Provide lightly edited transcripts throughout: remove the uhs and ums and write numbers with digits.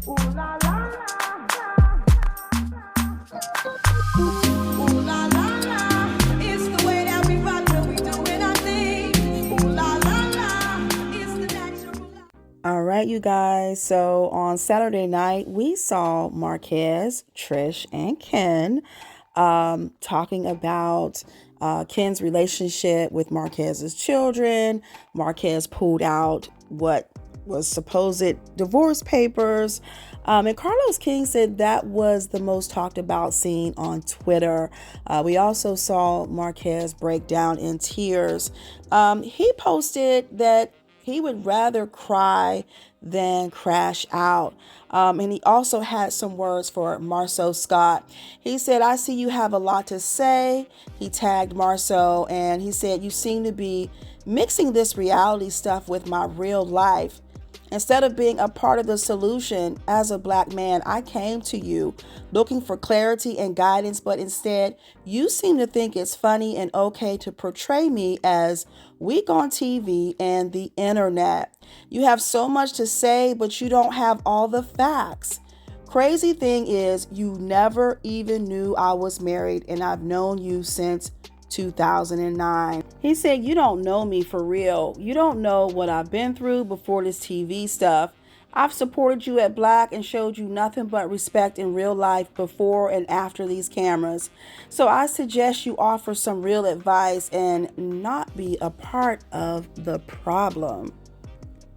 All right, you guys. So on Saturday night, we saw Marquez, Trish, and Ken talking about Ken's relationship with Marquez's children. Marquez pulled out what was supposed divorce papers. And Carlos King said that was the most talked about scene on Twitter. We also saw Marquez break down in tears. He posted that he would rather cry than crash out. And he also had some words for MarsauScott. He said, "I see you have a lot to say." He tagged Marsau and he said, "You seem to be mixing this reality stuff with my real life. Instead of being a part of the solution, as a Black man, I came to you looking for clarity and guidance, but instead, you seem to think it's funny and okay to portray me as weak on TV and the internet. You have so much to say, but you don't have all the facts. Crazy thing is, you never even knew I was married, and I've known you since 2009. He said, "You don't know me for real. You don't know what I've been through before this TV stuff. I've supported you at Black and showed you nothing but respect in real life before and after these cameras. So I suggest you offer some real advice and not be a part of the problem."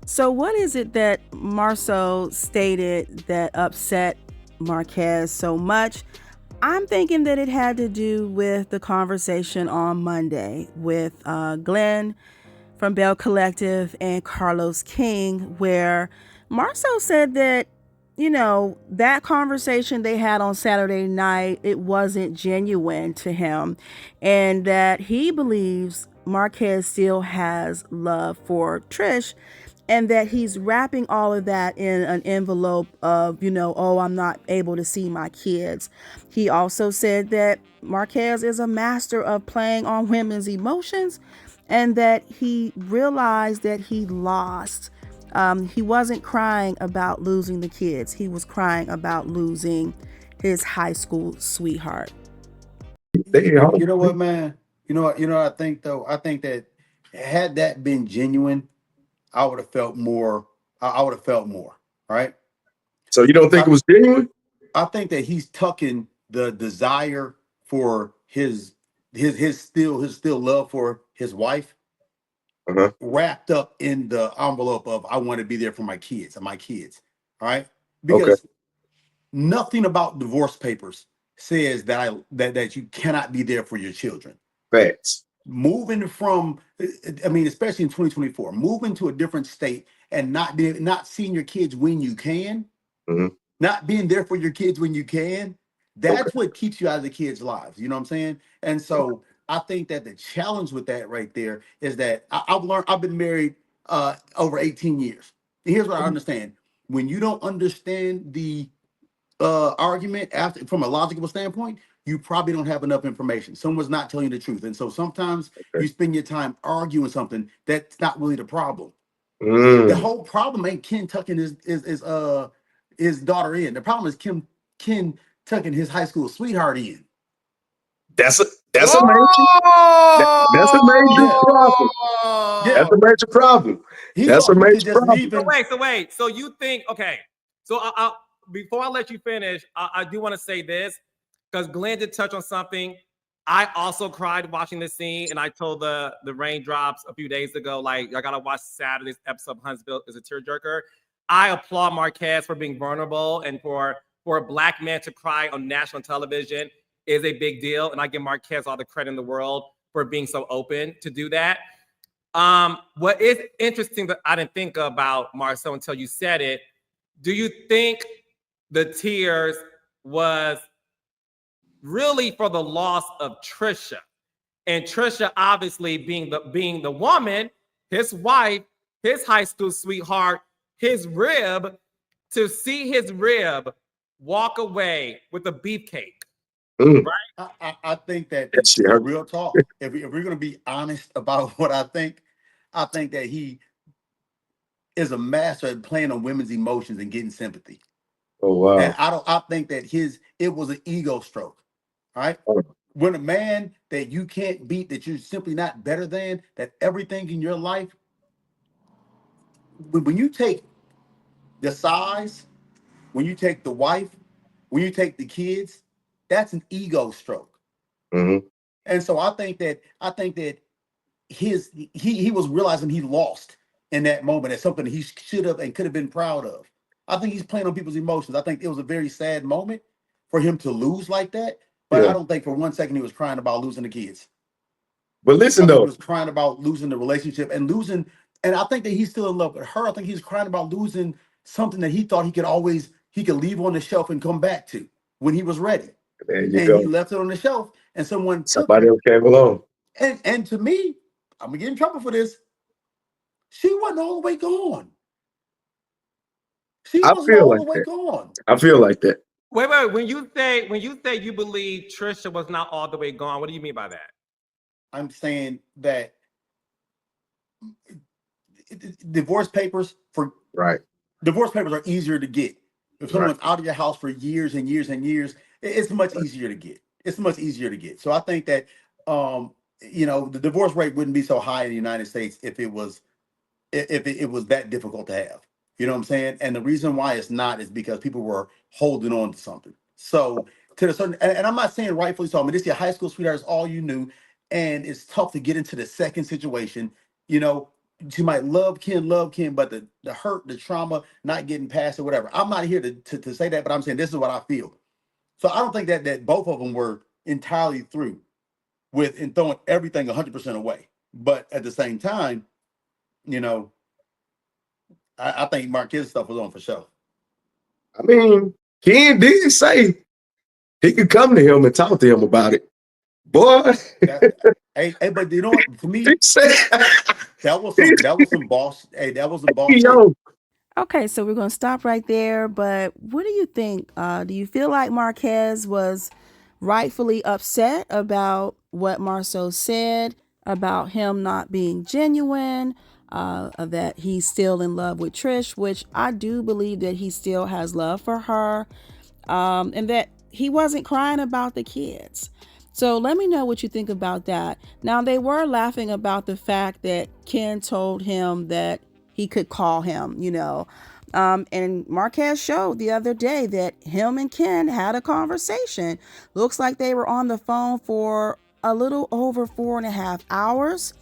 So what is it that Marsau stated that upset Marquez so much? I'm thinking that it had to do with the conversation on Monday with Glenn from Bell Collective and Carlos King, where Marsau said that, that conversation they had on Saturday night, it wasn't genuine to him, and that he believes Marquez still has love for Trish, and that he's wrapping all of that in an envelope of, oh, I'm not able to see my kids. He also said that Marquez is a master of playing on women's emotions and that he realized that he lost. He wasn't crying about losing the kids. He was crying about losing his high school sweetheart. You know what, man? You know what I think, though? I think that had that been genuine, I would have felt more. I would have felt more, right? So you don't think it was genuine? I think that he's tucking the desire for his still love for his wife wrapped up in the envelope of I want to be there for my kids and my kids, all right? Because nothing about divorce papers says that that you cannot be there for your children. Facts. Moving from, especially in 2024, moving to a different state and not seeing your kids when you can, not being there for your kids when you can, that's what keeps you out of the kids' lives. You know what I'm saying? And so I think that the challenge with that right there is that I've been married over 18 years. And here's what I understand. When you don't understand the argument from a logical standpoint, you probably don't have enough information. Someone's not telling you the truth. And so sometimes you spend your time arguing something that's not really the problem. The whole problem ain't Ken tucking his daughter in. The problem is Ken tucking his high school sweetheart in. That's a major problem. That's a major problem. That's a major problem. So wait. So you think, okay. So I'll before I let you finish, I do want to say this, because Glenn did touch on something. I also cried watching this scene, and I told the Raindrops a few days ago, like, I gotta watch Saturday's episode of Huntsville is a tearjerker. I applaud Marquez for being vulnerable, and for a Black man to cry on national television is a big deal, and I give Marquez all the credit in the world for being so open to do that. What is interesting that I didn't think about, Marsau, until you said it, do you think the tears was really for the loss of Trisha? And Trisha, obviously being the woman, his wife, his high school sweetheart, his rib, to see his rib walk away with a beefcake. Right? I think that real talk, if we're going to be honest about what I think that he is a master at playing on women's emotions and getting sympathy. Oh wow. And I think that it was an ego stroke. Right? Oh. When a man that you can't beat, that you're simply not better than, that everything in your life, when you take the size, when you take the wife, when you take the kids, that's an ego stroke. Mm-hmm. And so I think that he was realizing he lost in that moment. That's something he should have and could have been proud of. I think he's playing on people's emotions. I think it was a very sad moment for him to lose like that. But I don't think for 1 second he was crying about losing the kids. But listen, He though, was crying about losing the relationship and losing. And I think that he's still in love with her. I think he's crying about losing something that he thought he could leave on the shelf and come back to when he was ready. there you And go. he left it on the shelf, and someone took Somebody it. else came along. And to me, I'm gonna get in trouble for this. She wasn't all the way gone. She I wasn't feel all like the way that. gone. I feel like that. Wait. When you say you believe Trisha was not all the way gone, what do you mean by that? I'm saying that divorce papers are easier to get. If someone's out of your house for years and years and years, it's much easier to get. It's much easier to get. So I think that the divorce rate wouldn't be so high in the United States if it was that difficult to have. You know what I'm saying? And the reason why it's not is because people were holding on to something. So to the certain, and I'm not saying rightfully so. I mean, this your high school sweetheart is all you knew, and it's tough to get into the second situation. You know, you might love Ken, but the hurt, the trauma, not getting past it, whatever. I'm not here to say that, but I'm saying this is what I feel. So I don't think that both of them were entirely through with and throwing everything 100% away. But at the same time, you know, I think Marquez stuff was on for sure. I mean, Ken did say he could come to him and talk to him about it. Boy. Hey, but you know what? To me, He said, that was some boss. Hey, that was some boss shit. yo. Okay, so we're going to stop right there. But what do you think? Do you feel like Marquez was rightfully upset about what Marsau said about him not being genuine, that he's still in love with Trish, which I do believe that he still has love for her, and that he wasn't crying about the kids? So let me know what you think about that. Now, they were laughing about the fact that Ken told him that he could call him, and Marquez showed the other day that him and Ken had a conversation. Looks like they were on the phone for a little over 4.5 hours.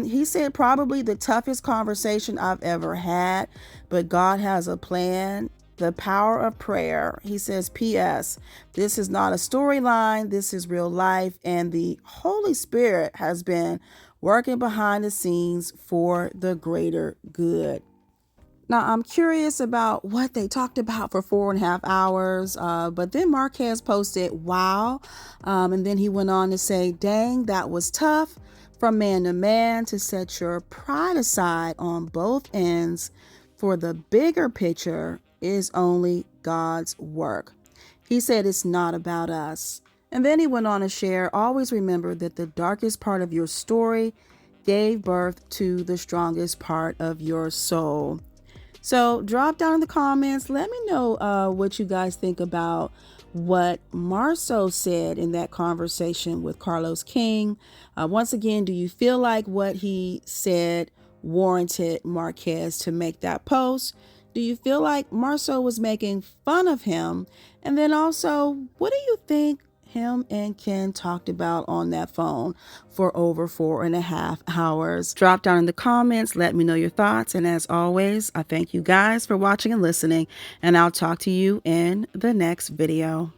He said probably the toughest conversation I've ever had, but God has a plan. The power of prayer. He says, P.S. This is not a storyline. This is real life. And the Holy Spirit has been working behind the scenes for the greater good. Now, I'm curious about what they talked about for 4.5 hours, but then Marquez posted, wow. And then he went on to say, dang, that was tough. From man to man, to set your pride aside on both ends for the bigger picture is only God's work. He said it's not about us. And then he went on to share, always remember that the darkest part of your story gave birth to the strongest part of your soul. So drop down in the comments. Let me know what you guys think about what Marsau said in that conversation with Carlos King. Once again, do you feel like what he said warranted Marquez to make that post? Do you feel like Marsau was making fun of him? And then also, what do you think him and Ken talked about on that phone for over 4.5 hours? Drop down in the comments. Let me know your thoughts. And as always, I thank you guys for watching and listening. And I'll talk to you in the next video.